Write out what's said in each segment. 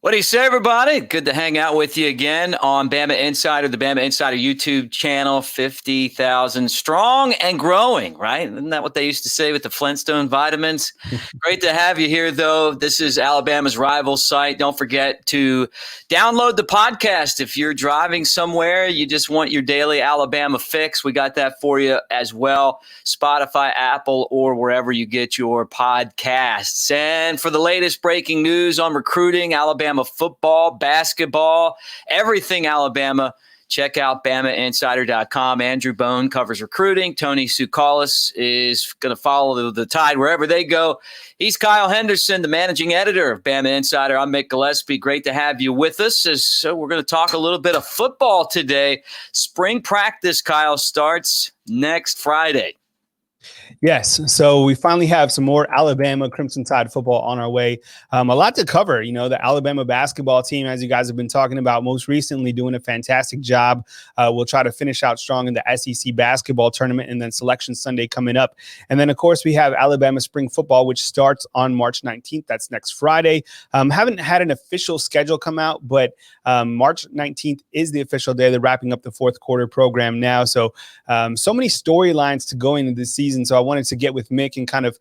What do you say, everybody? Good to hang out with you again on Bama Insider, the Bama Insider YouTube channel, 50,000 strong and growing, right? Isn't that what they used to say with the Flintstone vitamins? Great to have you here, though. This is Alabama's rival site. Don't forget to download the podcast. If you're driving somewhere, you just want your daily Alabama fix, we got that for you as well. Spotify, Apple, or wherever you get your podcasts. And for the latest breaking news on recruiting, Alabama football, basketball, everything Alabama, check out BamaInsider.com. Andrew Bone covers recruiting. Tony Tsoukalis is going to follow the Tide wherever they go. He's Kyle Henderson, the managing editor of Bama Insider. I'm Mick Gillespie. Great to have you with us. So we're going to talk a little bit of football today. Spring practice, Kyle, starts next Friday. Yes. So we finally have some more Alabama Crimson Tide football on our way. A lot to cover. You know, the Alabama basketball team, as you guys have been talking about most recently, doing a fantastic job. We'll try to finish out strong in the SEC basketball tournament, and then Selection Sunday coming up. And then, of course, we have Alabama spring football, which starts on March 19th. That's next Friday. Haven't had an official schedule come out, but March 19th is the official day. They're wrapping up the fourth quarter program now. So many storylines to go into this season. So I wanted to get with Mick and kind of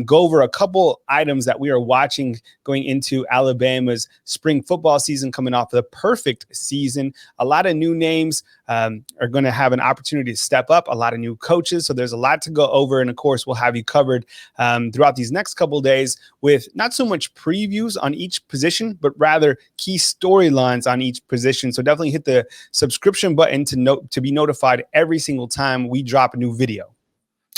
go over a couple items that we are watching going into Alabama's spring football season, coming off the perfect season. A lot of new names are going to have an opportunity to step up, a lot of new coaches. So there's a lot to go over. And of course, we'll have you covered throughout these next couple of days with not so much previews on each position, but rather key storylines on each position. So definitely hit the subscription button to be notified every single time we drop a new video.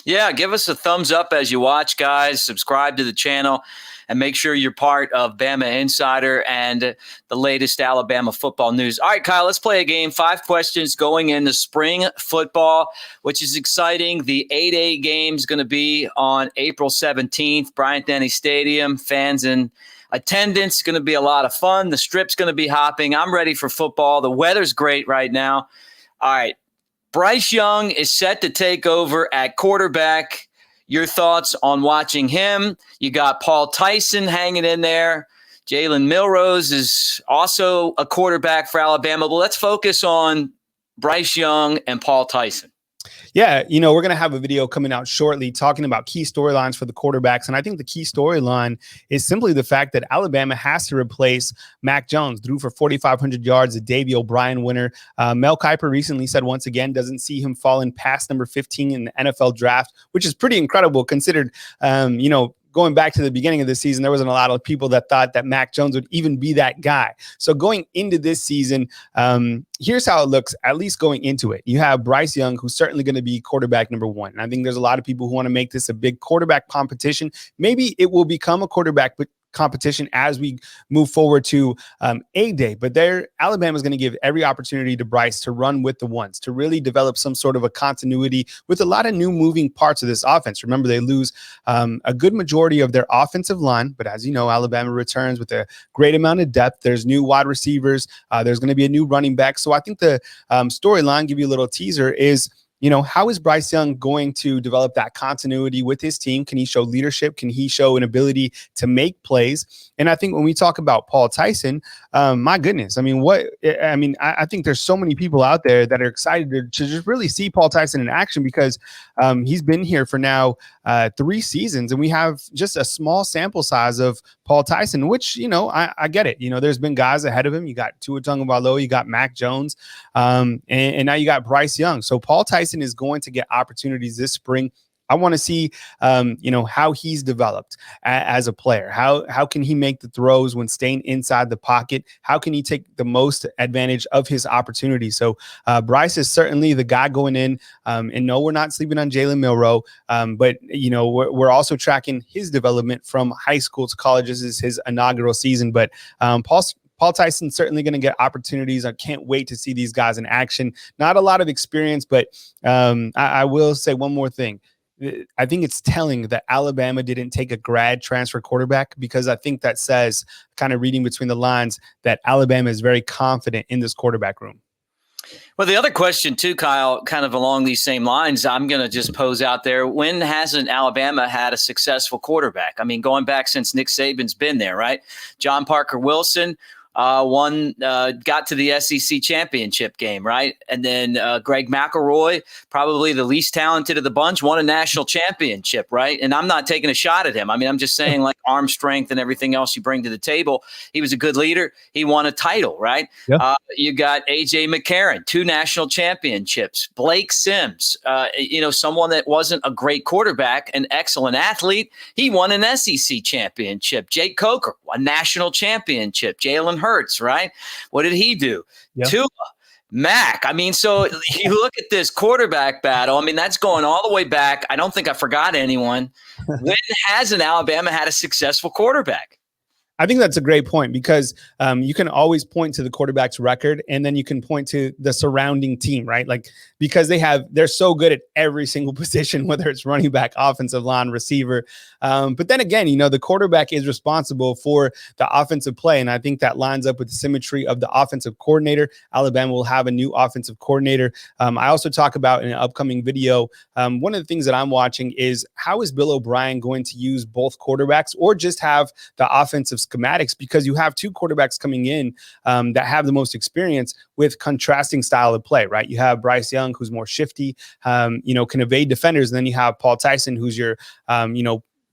Yeah, give us a thumbs up as you watch, guys. Subscribe to the channel and make sure you're part of Bama Insider and the latest Alabama football news. All right, Kyle, let's play a game. 5 questions going into spring football, which is exciting. The 8A game is going to be on April 17th, Bryant-Denny Stadium. Fans in attendance is going to be a lot of fun. The strip's going to be hopping. I'm ready for football. The weather's great right now. All right. Bryce Young is set to take over at quarterback. Your thoughts on watching him? You got Paul Tyson hanging in there. Jalen Milrose is also a quarterback for Alabama. But let's focus on Bryce Young and Paul Tyson. Yeah, you know, we're going to have a video coming out shortly talking about key storylines for the quarterbacks. And I think the key storyline is simply the fact that Alabama has to replace Mac Jones. Threw for 4,500 yards, a Davey O'Brien winner. Mel Kiper recently said once again doesn't see him falling past number 15 in the NFL draft, which is pretty incredible considered, going back to the beginning of the season, there wasn't a lot of people that thought that Mac Jones would even be that guy. So going into this season, here's how it looks, at least going into it. You have Bryce Young, who's certainly going to be quarterback number 1. And I think there's a lot of people who want to make this a big quarterback competition. Maybe it will become a quarterback competition as we move forward to A-Day. But Alabama's going to give every opportunity to Bryce to run with the ones, to really develop some sort of a continuity with a lot of new moving parts of this offense. Remember, they lose a good majority of their offensive line, but as you know, Alabama returns with a great amount of depth. There's new wide receivers. There's going to be a new running back. So I think the storyline, give you a little teaser, is how is Bryce Young going to develop that continuity with his team? Can he show leadership? Can he show an ability to make plays? And I think when we talk about Paul Tyson, my goodness, I think there's so many people out there that are excited to just really see Paul Tyson in action because he's been here for now 3 seasons, and we have just a small sample size of Paul Tyson, which, I get it. There's been guys ahead of him. You got Tua Tagovailoa, you got Mac Jones, and now you got Bryce Young. So Paul Tyson is going to get opportunities this spring. I want to see, how he's developed as a player. How can he make the throws when staying inside the pocket? How can he take the most advantage of his opportunity? So Bryce is certainly the guy going in. And no, we're not sleeping on Jalen Milroe. But, we're also tracking his development from high school to college. This is his inaugural season. But Paul Tyson's certainly going to get opportunities. I can't wait to see these guys in action. Not a lot of experience, but I will say one more thing. I think it's telling that Alabama didn't take a grad transfer quarterback, because I think that says, kind of reading between the lines, that Alabama is very confident in this quarterback room. Well, the other question too, Kyle, kind of along these same lines, I'm going to just pose out there. When hasn't Alabama had a successful quarterback? I mean, going back since Nick Saban's been there, right? John Parker Wilson, got to the SEC championship game, right? And then Greg McElroy, probably the least talented of the bunch, won a national championship, right? And I'm not taking a shot at him. I mean, I'm just saying, like, arm strength and everything else you bring to the table. He was a good leader. He won a title, right? Yeah. You got A.J. McCarron, 2 national championships. Blake Sims, someone that wasn't a great quarterback, an excellent athlete. He won an SEC championship. Jake Coker, a national championship. Jalen Hurts, right? What did he do? Yeah. Tua, Mac. I mean, so you look at this quarterback battle. I mean, that's going all the way back. I don't think I forgot anyone. When hasn't Alabama had a successful quarterback? I think that's a great point because you can always point to the quarterback's record and then you can point to the surrounding team, right? Like, because they're so good at every single position, whether it's running back, offensive line, receiver. But then again, the quarterback is responsible for the offensive play. And I think that lines up with the symmetry of the offensive coordinator. Alabama will have a new offensive coordinator. I also talk about in an upcoming video, one of the things that I'm watching is how is Bill O'Brien going to use both quarterbacks or just have the offensive schematics, because you have 2 quarterbacks coming in that have the most experience with contrasting style of play, right? You have Bryce Young, who's more shifty, can evade defenders. And then you have Paul Tyson, who's your,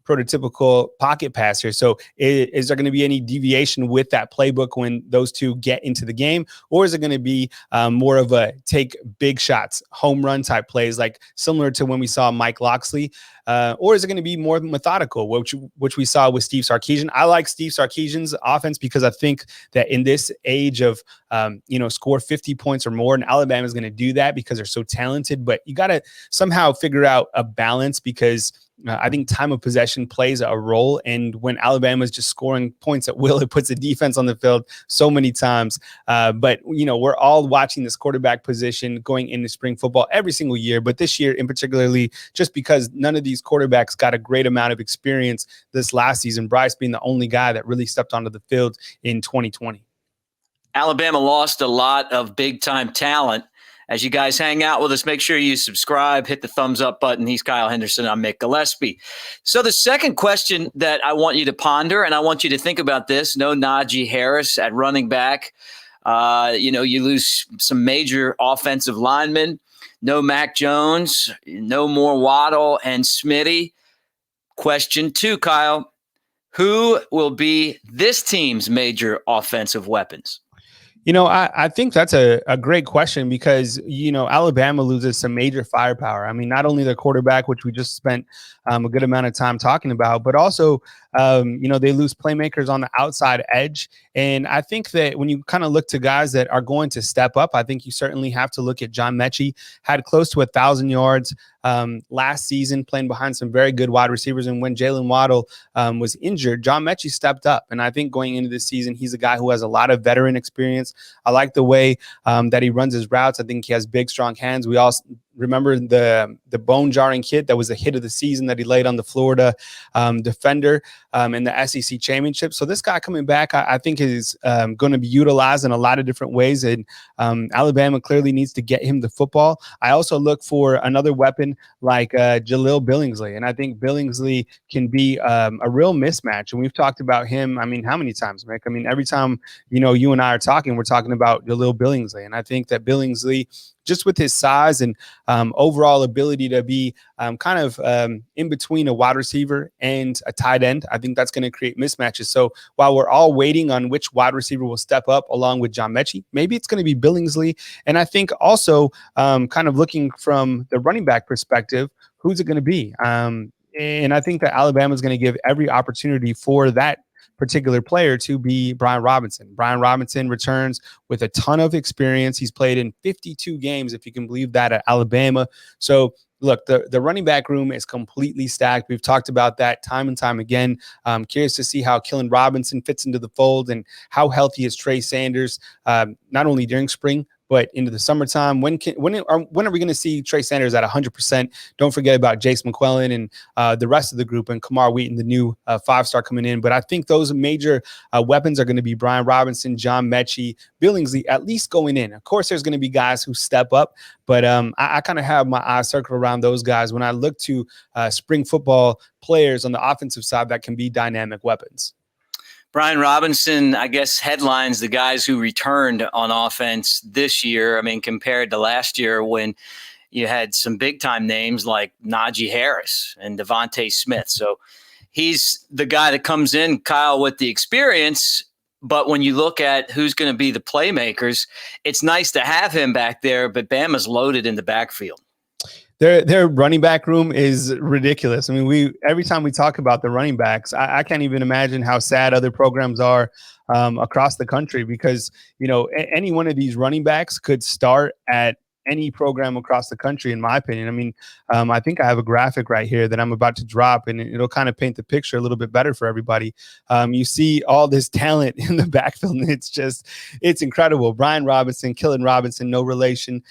prototypical pocket passer. So is there going to be any deviation with that playbook when those 2 get into the game? Or is it going to be more of a take big shots, home run type plays, like similar to when we saw Mike Locksley? Or is it going to be more methodical, which we saw with Steve Sarkisian? I like Steve Sarkisian's offense because I think that in this age of, score 50 points or more, and Alabama is going to do that because they're so talented. But you got to somehow figure out a balance because I think time of possession plays a role. And when Alabama is just scoring points at will, it puts the defense on the field so many times. But we're all watching this quarterback position going into spring football every single year. But this year in particularly, just because none of these quarterbacks got a great amount of experience this last season, Bryce being the only guy that really stepped onto the field in 2020. Alabama lost a lot of big-time talent. As you guys hang out with us, make sure you subscribe, hit the thumbs up button. He's Kyle Henderson. I'm Mick Gillespie. So the second question that I want you to ponder, and I want you to think about this, no Najee Harris at running back. You lose some major offensive linemen. No Mac Jones, no more Waddle and Smitty. Question 2, Kyle. Who will be this team's major offensive weapons? I think that's a great question because, Alabama loses some major firepower. I mean, not only their quarterback, which we just spent a good amount of time talking about, but also, they lose playmakers on the outside edge. And I think that when you kind of look to guys that are going to step up, I think you certainly have to look at John Metchi, had close to 1,000 yards last season, playing behind some very good wide receivers. And when Jalen Waddle was injured, John Metchi stepped up. And I think going into this season, he's a guy who has a lot of veteran experience. I like the way that he runs his routes. I think he has big, strong hands. We all remember the bone jarring hit that was a hit of the season that he laid on the Florida defender in the SEC championship. So this guy coming back, I think is going to be utilized in a lot of different ways. And Alabama clearly needs to get him the football. I also look for another weapon like Jaleel Billingsley. And I think Billingsley can be a real mismatch. And we've talked about him. I mean, how many times, Mick? I mean, every time, you and I are talking, we're talking about Jaleel Billingsley. And I think that Billingsley, just with his size and overall ability to be in between a wide receiver and a tight end, I think that's going to create mismatches. So while we're all waiting on which wide receiver will step up along with John Metchi, maybe it's going to be Billingsley. And I think also kind of looking from the running back perspective, who's it going to be? And I think that Alabama is going to give every opportunity for that particular player to be Brian Robinson. Brian Robinson returns with a ton of experience. He's played in 52 games, if you can believe that, at Alabama. So look, the running back room is completely stacked. We've talked about that time and time again. I'm curious to see how Killen Robinson fits into the fold and how healthy is Trey Sanders, not only during spring, but into the summertime. When are we going to see Trey Sanders at 100%? Don't forget about Jace McClellan and the rest of the group, and Kamar Wheaton, the new 5-star coming in. But I think those major weapons are going to be Brian Robinson, John Metchi, Billingsley, at least going in. Of course, there's going to be guys who step up, but I kind of have my eyes circled around those guys when I look to spring football players on the offensive side that can be dynamic weapons. Brian Robinson, I guess, headlines the guys who returned on offense this year. I mean, compared to last year when you had some big time names like Najee Harris and Devontae Smith. So he's the guy that comes in, Kyle, with the experience. But when you look at who's going to be the playmakers, it's nice to have him back there, but Bama's loaded in the backfield. Their running back room is ridiculous. I mean, every time we talk about the running backs, I can't even imagine how sad other programs are across the country, because, you know, any one of these running backs could start at any program across the country, in my opinion. I mean, I think I have a graphic right here that I'm about to drop, and it'll kind of paint the picture a little bit better for everybody. You see all this talent in the backfield, and it's incredible. Brian Robinson, Killen Robinson, no relation.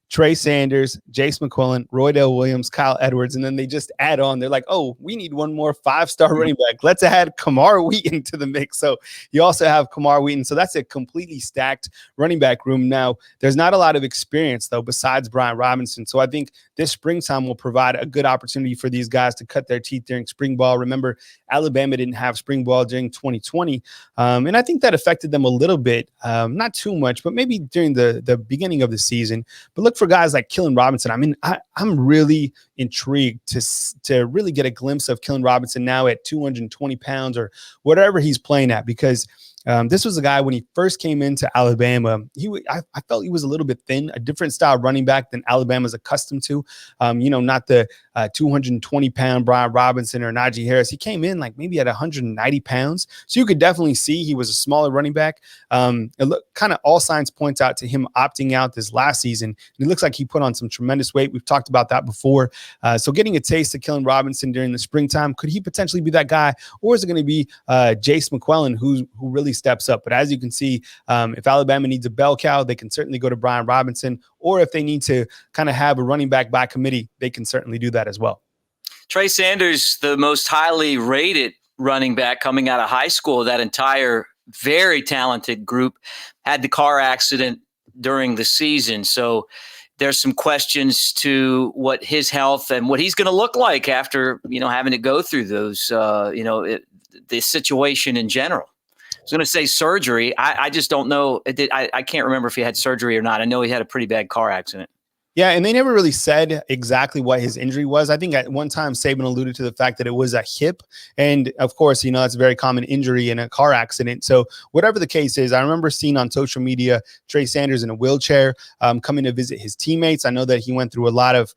Trey Sanders, Jace McQuillan, Roydell Williams, Kyle Edwards, and then they just add on. They're like, oh, we need one more 5-star running back. Let's add Kamar Wheaton to the mix. So you also have Kamar Wheaton. So that's a completely stacked running back room. Now, there's not a lot of experience, though, besides Brian Robinson. So I think this springtime will provide a good opportunity for these guys to cut their teeth during spring ball. Remember, Alabama didn't have spring ball during 2020, and I think that affected them a little bit. Not too much, but maybe during the beginning of the season. But look for guys like Killen Robinson. I mean, I'm really intrigued to really get a glimpse of Killen Robinson now at 220 pounds or whatever he's playing at, because this was a guy when he first came into Alabama. I felt he was a little bit thin, a different style running back than Alabama's accustomed to. Not the 220-pound Brian Robinson or Najee Harris. He came in like maybe at 190 pounds. So you could definitely see he was a smaller running back. Kind of all signs point out to him opting out this last season. And it looks like he put on some tremendous weight. We've talked about that before. So getting a taste of Killen Robinson during the springtime, could he potentially be that guy? Or is it going to be Jace McQuillan who really steps up? But as you can see, if Alabama needs a bell cow, they can certainly go to Brian Robinson. Or if they need to kind of have a running back by committee, they can certainly do that as well. Trey Sanders, the most highly rated running back coming out of high school, that entire very talented group, had the car accident during the season. So there's some questions to what his health and what he's going to look like after, having to go through those, the situation in general. I was going to say surgery. I just don't know. I can't remember if he had surgery or not. I know he had a pretty bad car accident. Yeah, and they never really said exactly what his injury was. I think at one time Saban alluded to the fact that it was a hip. And of course, that's a very common injury in a car accident. So whatever the case is, I remember seeing on social media Trey Sanders in a wheelchair coming to visit his teammates. I know that he went through a lot of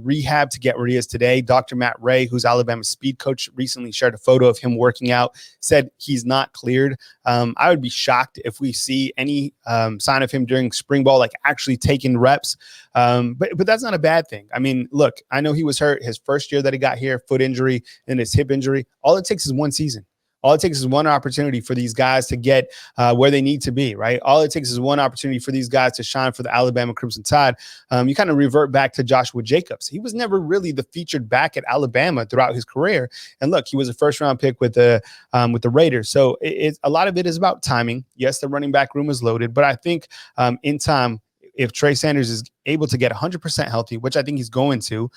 rehab to get where he is today. Dr. Matt Ray, who's Alabama's speed coach, recently shared a photo of him working out, said he's not cleared. I would be shocked if we see any sign of him during spring ball, like actually taking reps. But that's not a bad thing. I mean, look, I know he was hurt his first year that he got here, foot injury and his hip injury. All it takes is one season. All it takes is one opportunity for these guys to get where they need to be, right? All it takes is one opportunity for these guys to shine for the Alabama Crimson Tide. You kind of revert back to Joshua Jacobs. He was never really the featured back at Alabama throughout his career. And look, he was a first-round pick with the Raiders. So a lot of it is about timing. Yes, the running back room is loaded, but I think in time, if Trey Sanders is able to get 100% healthy, which I think he's going to,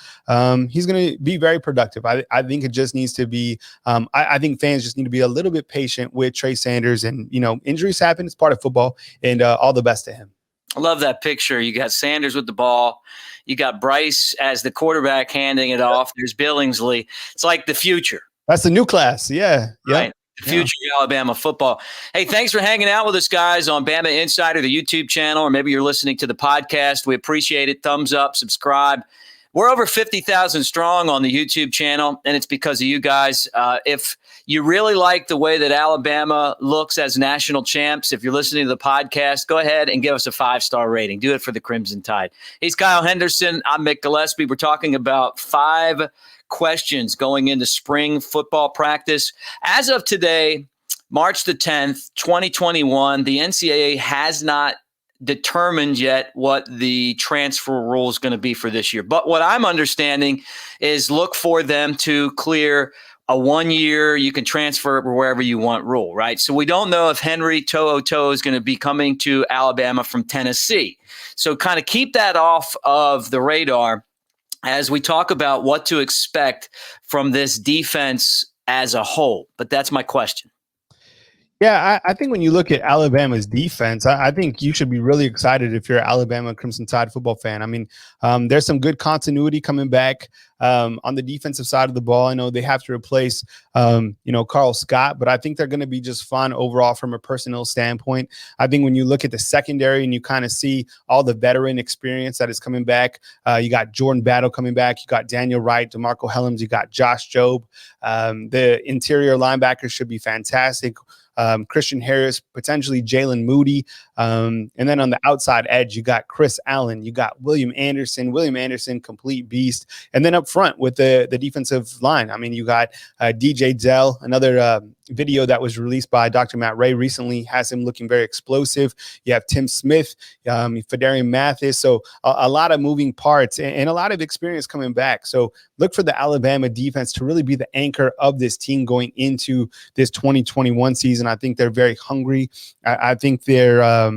he's going to be very productive. I think it just needs to be, I think fans just need to be a little bit patient with Trey Sanders, and, injuries happen. It's part of football, and all the best to him. I love that picture. You got Sanders with the ball. You got Bryce as the quarterback handing it off. There's Billingsley. It's like the future. That's the new class. Yeah. Right. The future of Alabama football. Hey, thanks for hanging out with us, guys, on Bama Insider, the YouTube channel, or maybe you're listening to the podcast. We appreciate it. Thumbs up, subscribe. We're over 50,000 strong on the YouTube channel, and it's because of you guys. If you really like the way that Alabama looks as national champs, if you're listening to the podcast, go ahead and give us a 5-star rating. Do it for the Crimson Tide. He's Kyle Henderson. I'm Mick Gillespie. We're talking about 5 questions going into spring football practice. As of today, March the 10th, 2021, the NCAA has not determined yet what the transfer rule is going to be for this year. But what I'm understanding is look for them to clear a 1-year, you can transfer wherever you want rule, right? So we don't know if Henry To'oTo'o is going to be coming to Alabama from Tennessee. So kind of keep that off of the radar as we talk about what to expect from this defense as a whole. But that's my question. Yeah, I think when you look at Alabama's defense, I think you should be really excited if you're an Alabama Crimson Tide football fan. I mean, there's some good continuity coming back on the defensive side of the ball. I know they have to replace, Carl Scott, but I think they're going to be just fun overall from a personnel standpoint. I think when you look at the secondary and you kind of see all the veteran experience that is coming back, you got Jordan Battle coming back, you got Daniel Wright, DeMarco Hellams, you got Josh Jobe. The interior linebackers should be fantastic. Christian Harris, potentially Jalen Moody. And then on the outside edge, you got Chris Allen, you got William Anderson, complete beast. And then up front with the defensive line, I mean, you got DJ Dell, another video that was released by Dr. Matt Ray recently has him looking very explosive. You have Tim Smith, Fedarian Mathis. So a lot of moving parts and a lot of experience coming back. So look for the Alabama defense to really be the anchor of this team going into this 2021 season. I think they're very hungry. I think they're,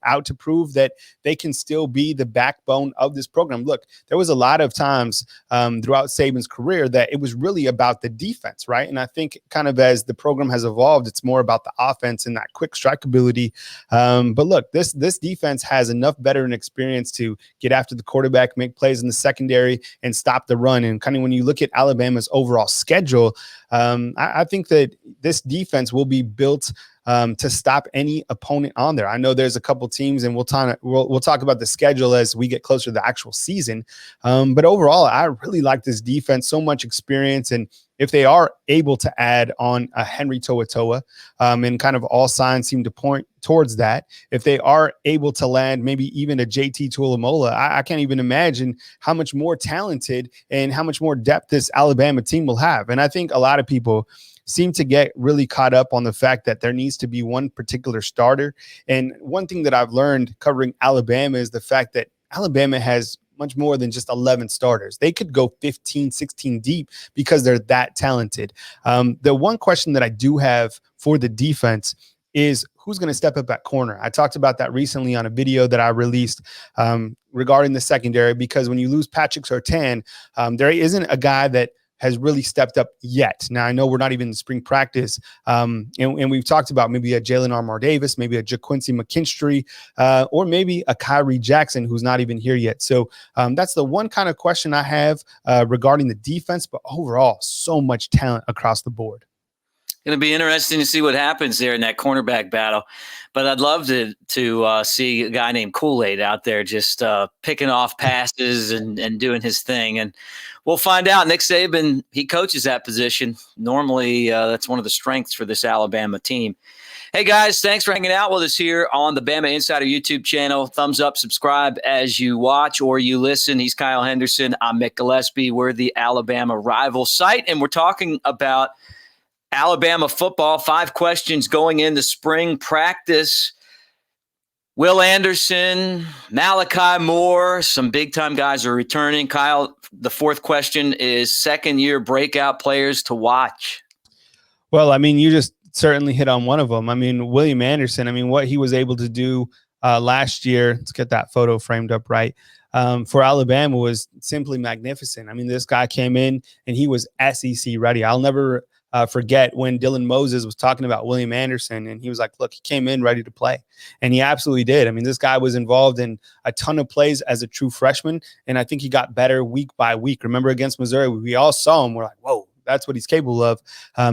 out to prove that they can still be the backbone of this program. Look, there was a lot of times throughout Saban's career that it was really about the defense, right? And I think kind of as the program has evolved, it's more about the offense and that quick strike ability. But look, this defense has enough veteran experience to get after the quarterback, make plays in the secondary, and stop the run. And kind of when you look at Alabama's overall schedule, I think that this defense will be built to stop any opponent on there. I know there's a couple teams, and we'll talk about the schedule as we get closer to the actual season. But overall, I really like this defense, so much experience. And if they are able to add on a Henry To'oTo'o, and kind of all signs seem to point towards that, if they are able to land maybe even a JT Tuilamola, I can't even imagine how much more talented and how much more depth this Alabama team will have. And I think a lot of people seem to get really caught up on the fact that there needs to be one particular starter. And one thing that I've learned covering Alabama is the fact that Alabama has much more than just 11 starters. They could go 15, 16 deep because they're that talented. The one question that I do have for the defense is who's going to step up at corner. I talked about that recently on a video that I released regarding the secondary, because when you lose Patrick Surtain, there isn't a guy that has really stepped up yet. Now, I know we're not even in spring practice, and we've talked about maybe a Jalen Armour-Davis, maybe a JaQuincy McKinstry, or maybe a Kyrie Jackson who's not even here yet. So that's the one kind of question I have regarding the defense, but overall, so much talent across the board. Going to be interesting to see what happens there in that cornerback battle. But I'd love to see a guy named Kool-Aid out there just picking off passes and doing his thing. And we'll find out. Nick Saban, he coaches that position. Normally, that's one of the strengths for this Alabama team. Hey, guys, thanks for hanging out with us here on the Bama Insider YouTube channel. Thumbs up, subscribe as you watch or you listen. He's Kyle Henderson. I'm Mick Gillespie. We're the Alabama Rival site, and we're talking about Alabama football. 5 questions going into spring practice. Will Anderson, Malachi Moore, some big-time guys are returning. Kyle, the 4th question is second-year breakout players to watch. Well, I mean, you just certainly hit on one of them. I mean, William Anderson, I mean, what he was able to do last year, let's get that photo framed up right, for Alabama was simply magnificent. I mean, this guy came in and he was SEC ready. I'll never forget when Dylan Moses was talking about William Anderson, and he was like, look, he came in ready to play. And he absolutely did. I mean, this guy was involved in a ton of plays as a true freshman, and I think he got better week by week. Remember against Missouri, we all saw him. We're like, whoa, that's what he's capable of.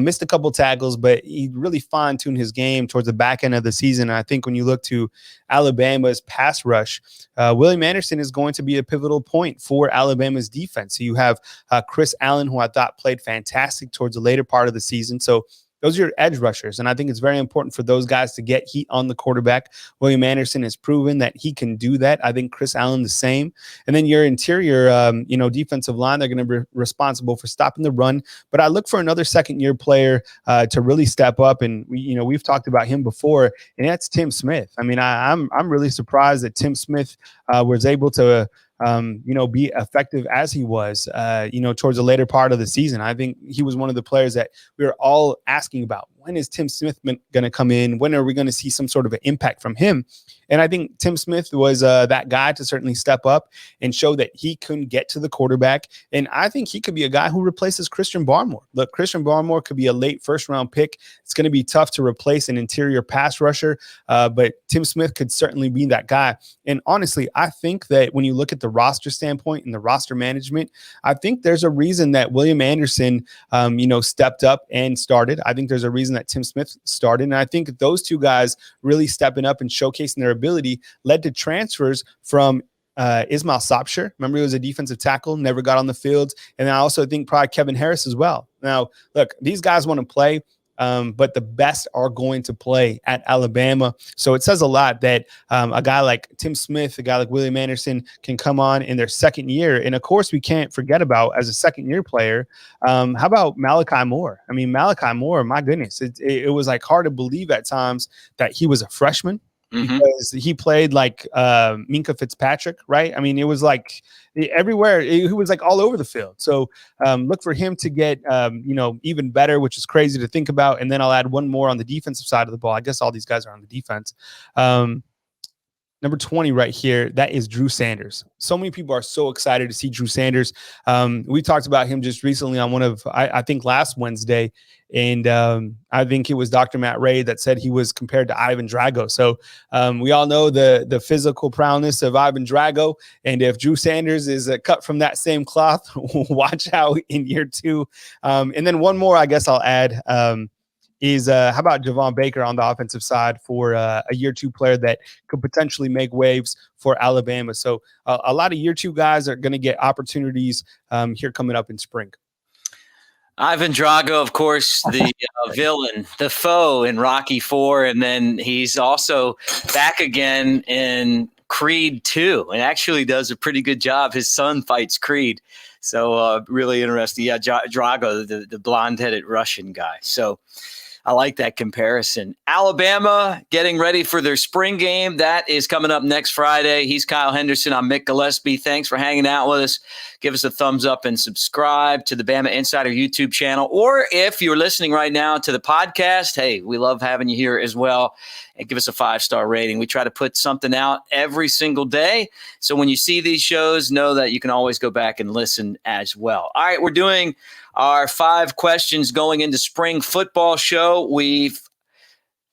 Missed a couple tackles, but he really fine-tuned his game towards the back end of the season. And I think when you look to Alabama's pass rush, William Anderson is going to be a pivotal point for Alabama's defense. So you have Chris Allen, who I thought played fantastic towards the later part of the season. So those are your edge rushers, and I think it's very important for those guys to get heat on the quarterback. William Anderson has proven that he can do that. I think Chris Allen the same. And then your interior, defensive line, they're going to be responsible for stopping the run. But I look for another second-year player to really step up, and we've talked about him before, and that's Tim Smith. I mean, I'm really surprised that Tim Smith was able to be effective as he was, towards the later part of the season. I think he was one of the players that we were all asking about. when is Tim Smith going to come in? When are we going to see some sort of an impact from him? And I think Tim Smith was that guy to certainly step up and show that he couldn't get to the quarterback. And I think he could be a guy who replaces Christian Barmore. Look, Christian Barmore could be a late first-round pick. It's going to be tough to replace an interior pass rusher, but Tim Smith could certainly be that guy. And honestly, I think that when you look at the roster standpoint and the roster management, I think there's a reason that William Anderson, stepped up and started. I think there's a reason that Tim Smith started. And I think those two guys really stepping up and showcasing their ability led to transfers from Ismail Sopsher. Remember, he was a defensive tackle, never got on the field. And I also think probably Kevin Harris as well. Now, look, these guys want to play. But the best are going to play at Alabama. So it says a lot that a guy like Tim Smith, a guy like William Anderson can come on in their second year. And of course, we can't forget about, as a second-year player, how about Malachi Moore? I mean, Malachi Moore, my goodness, it was like hard to believe at times that he was a freshman. Because he played like Minka Fitzpatrick, right? I mean, it was like everywhere. He was like all over the field. So look for him to get, even better, which is crazy to think about. And then I'll add one more on the defensive side of the ball. I guess all these guys are on the defense. Number 20 right here, that is Drew Sanders. So many people are so excited to see Drew Sanders. We talked about him just recently on one of, I think last Wednesday. And I think it was Dr. Matt Ray that said he was compared to Ivan Drago. So we all know the physical prowess of Ivan Drago. And if Drew Sanders is cut from that same cloth, watch out in year two. And then one more, I guess I'll add, is how about Javon Baker on the offensive side for a year two player that could potentially make waves for Alabama. So a lot of year two guys are going to get opportunities here coming up in spring. Ivan Drago, of course, the villain, the foe in Rocky IV, and then he's also back again in Creed 2 and actually does a pretty good job. His son fights Creed. So really interesting. Yeah, Drago, the blonde-headed Russian guy. So I like that comparison. Alabama getting ready for their spring game. That is coming up next Friday. He's Kyle Henderson. I'm Mick Gillespie. Thanks for hanging out with us. Give us a thumbs up and subscribe to the Bama Insider YouTube channel. Or if you're listening right now to the podcast, hey, we love having you here as well. And give us a 5-star rating. We try to put something out every single day. So when you see these shows, know that you can always go back and listen as well. All right, we're doing our 5 questions going into spring football show. We've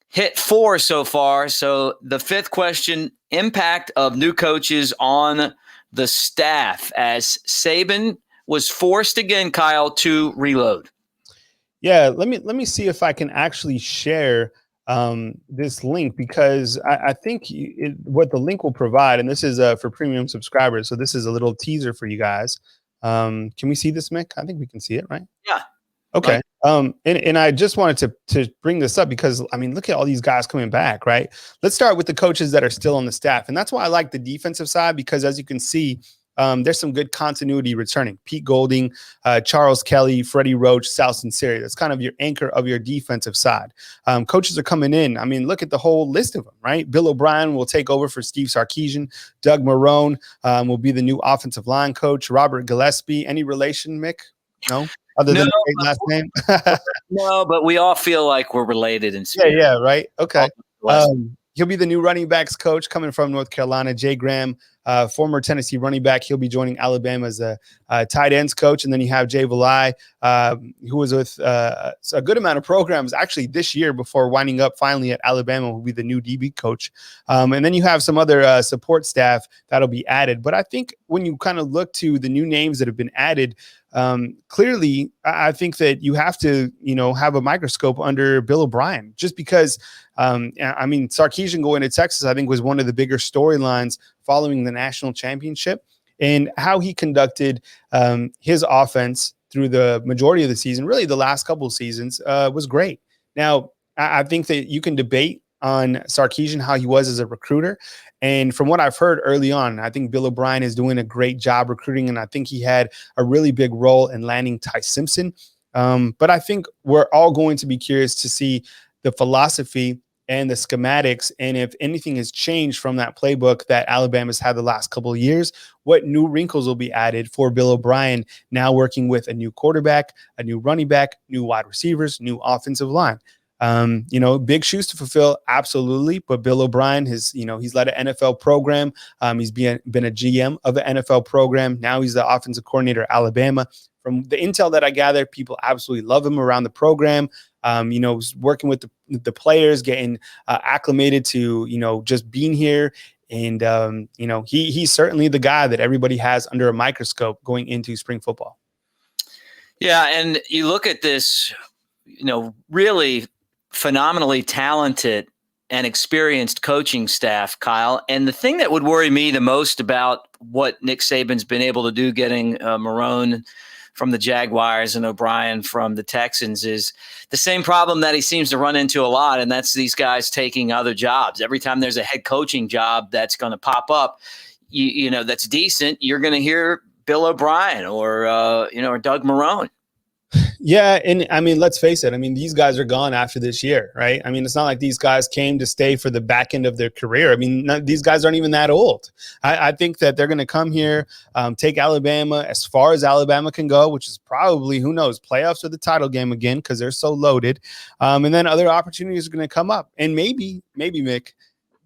hit 4 so far. So the 5th question, impact of new coaches on the staff as Saban was forced again, Kyle, to reload. Yeah, let me see if I can actually share this link, because I think what the link will provide, and this is for premium subscribers. So this is a little teaser for you guys. Can we see this, Mick? I think we can see it, right? Yeah. Okay. And I just wanted to bring this up because, I mean, look at all these guys coming back, right? Let's start with the coaches that are still on the staff. And that's why I like the defensive side, because as you can see, there's some good continuity returning. Pete Golding, Charles Kelly, Freddie Roach, Sal Sinceri. That's kind of your anchor of your defensive side. Coaches are coming in. I mean, look at the whole list of them, right? Bill O'Brien will take over for Steve Sarkisian. Doug Marrone will be the new offensive line coach. Robert Gillespie. Any relation, Mick? No? Other than the great last name? No, but we all feel like we're related in spirit. Yeah, right. Okay. He'll be the new running backs coach coming from North Carolina. Jay Graham, former Tennessee running back. He'll be joining Alabama as a tight ends coach. And then you have Jay Valai, who was with a good amount of programs actually this year before winding up finally at Alabama, will be the new DB coach. And then you have some other support staff that'll be added. But I think when you kind of look to the new names that have been added, clearly, I think that you have to, have a microscope under Bill O'Brien, just because, I mean, Sarkisian going to Texas, I think, was one of the bigger storylines following the national championship, and how he conducted his offense through the majority of the season, really the last couple of seasons, was great. Now, I think that you can debate on Sarkisian, how he was as a recruiter. And from what I've heard early on, I think Bill O'Brien is doing a great job recruiting, and I think he had a really big role in landing Ty Simpson. But I think we're all going to be curious to see the philosophy and the schematics, and if anything has changed from that playbook that Alabama's had the last couple of years, what new wrinkles will be added for Bill O'Brien now working with a new quarterback, a new running back, new wide receivers, new offensive line. Big shoes to fulfill, absolutely. But Bill O'Brien he's led an NFL program. He's been a GM of an NFL program. Now he's the offensive coordinator at Alabama. From the intel that I gather, people absolutely love him around the program. Working with the players, getting acclimated to, just being here. And, he's certainly the guy that everybody has under a microscope going into spring football. Yeah. And you look at this, really phenomenally talented and experienced coaching staff, Kyle. And the thing that would worry me the most about what Nick Saban's been able to do getting Marrone from the Jaguars and O'Brien from the Texans is the same problem that he seems to run into a lot, and that's these guys taking other jobs. Every time there's a head coaching job that's going to pop up, that's decent, you're going to hear Bill O'Brien or Doug Marrone. Yeah. And I mean, let's face it. I mean, these guys are gone after this year, right? I mean, it's not like these guys came to stay for the back end of their career. I mean, these guys aren't even that old. I think that they're going to come here, take Alabama as far as Alabama can go, which is probably, who knows, playoffs or the title game again, because they're so loaded. And then other opportunities are going to come up. And maybe, Mick,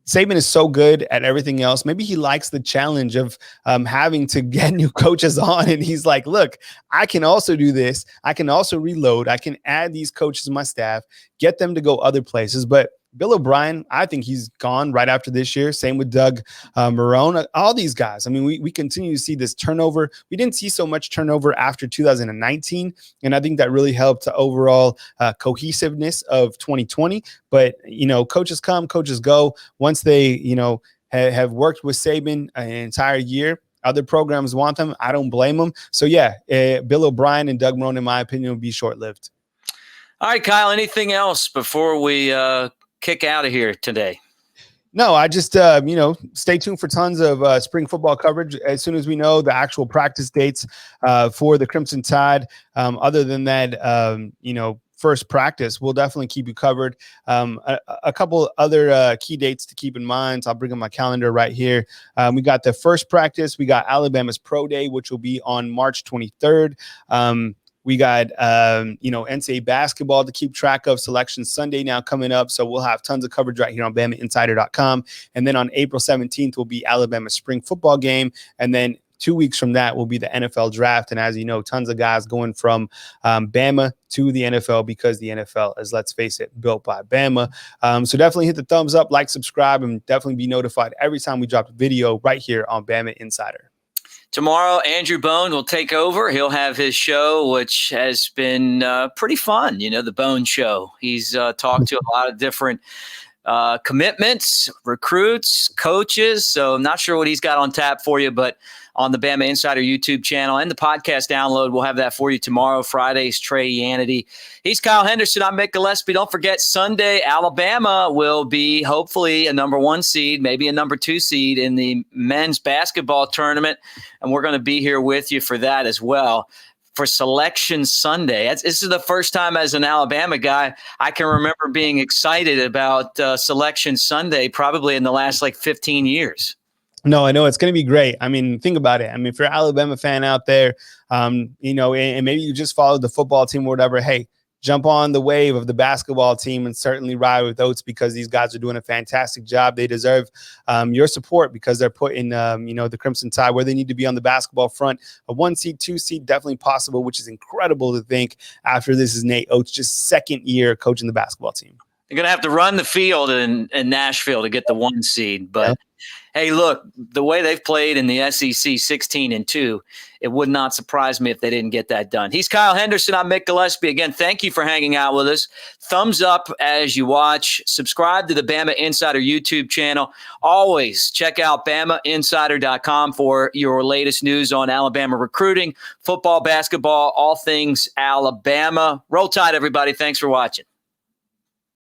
Saban is so good at everything else. Maybe he likes the challenge of having to get new coaches on. And he's like, look, I can also do this. I can also reload. I can add these coaches to my staff, get them to go other places. But Bill O'Brien, I think he's gone right after this year. Same with Doug Marrone, all these guys. I mean, we continue to see this turnover. We didn't see so much turnover after 2019. And I think that really helped the overall cohesiveness of 2020. But, coaches come, coaches go. Once they, have worked with Saban an entire year, other programs want them. I don't blame them. So, yeah, Bill O'Brien and Doug Marrone, in my opinion, would be short-lived. All right, Kyle, anything else before we kick out of here today? No, I just, stay tuned for tons of spring football coverage as soon as we know the actual practice dates for the Crimson Tide. Other than that, first practice, we'll definitely keep you covered. A couple other key dates to keep in mind. So I'll bring up my calendar right here. We got the first practice. We got Alabama's Pro Day, which will be on March 23rd. We got, NCAA basketball to keep track of. Selection Sunday now coming up. So we'll have tons of coverage right here on BamaInsider.com. And then on April 17th will be Alabama's spring football game. And then 2 weeks from that will be the NFL draft. And as you know, tons of guys going from Bama to the NFL because the NFL is, let's face it, built by Bama. So definitely hit the thumbs up, like, subscribe, and definitely be notified every time we drop a video right here on Bama Insider. Tomorrow, Andrew Bone will take over. He'll have his show, which has been pretty fun, the Bone Show. He's talked to a lot of different commitments, recruits, coaches. So I'm not sure what he's got on tap for you, but on the Bama Insider YouTube channel and the podcast download, we'll have that for you tomorrow. Friday's Trey Yannity. He's Kyle Henderson. I'm Mick Gillespie. Don't forget, Sunday, Alabama will be hopefully a number 1 seed, maybe a number 2 seed in the men's basketball tournament. And we're going to be here with you for that as well. For Selection Sunday. This is the first time as an Alabama guy I can remember being excited about Selection Sunday, probably in the last 15 years. No, I know it's going to be great. I mean, think about it. I mean, if you're an Alabama fan out there, and maybe you just followed the football team or whatever, hey, jump on the wave of the basketball team and certainly ride with Oats because these guys are doing a fantastic job. They deserve your support because they're putting, the Crimson Tide where they need to be on the basketball front. A 1 seed, 2 seed, definitely possible, which is incredible to think after this is Nate Oats' just second year coaching the basketball team. They're going to have to run the field in Nashville to get the 1 seed. But, Hey, look, the way they've played in the SEC 16-2, it would not surprise me if they didn't get that done. He's Kyle Henderson. I'm Mick Gillespie. Again, thank you for hanging out with us. Thumbs up as you watch. Subscribe to the Bama Insider YouTube channel. Always check out BamaInsider.com for your latest news on Alabama recruiting, football, basketball, all things Alabama. Roll Tide, everybody. Thanks for watching.